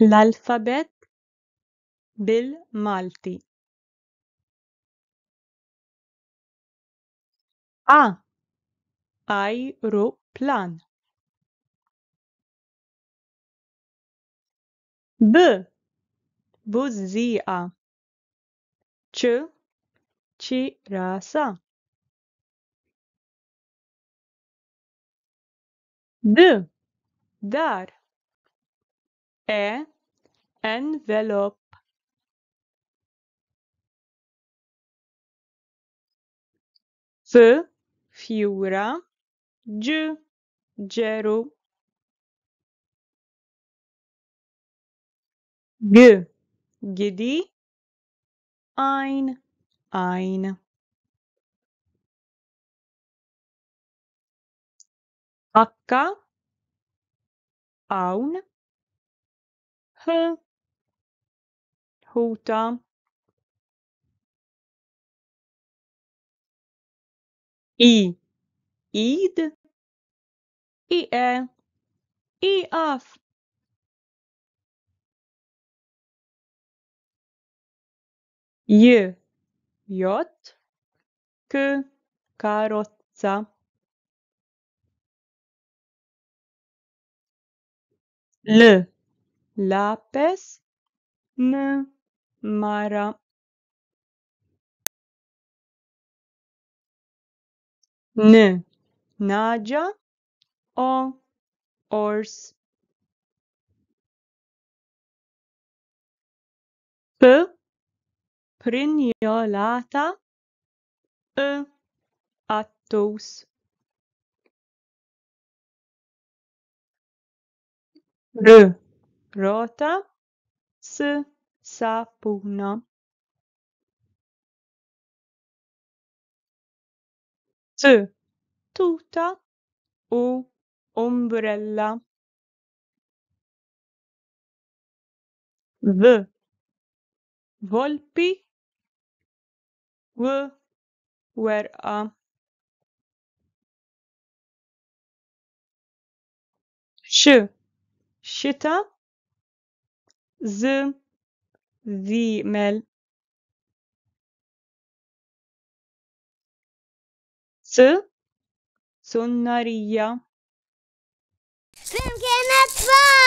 L-alfabet bil-Malti. A. Ajruplan. B. Bużieqa. C. Ċirasa. D. Dar. E. Envelop. F. Fjura. G. Ġeru. G. Gidi. Ajn. Ajn. H. Hawn. H. Ħuta. I. Id. Iqe. Iqaf. J. Jott. K. Karozza. L. Lapes. N. Mara. N. Naġa. O. Ors. P. Prinjolata. I. Attus. R. Rota. S. Sapuna. T. Tuta. U. Umbrella. V. Volpi. W. Werqa. X. Xita. Z. Zimel. S. Sunnarija. Flimkien it-tfal!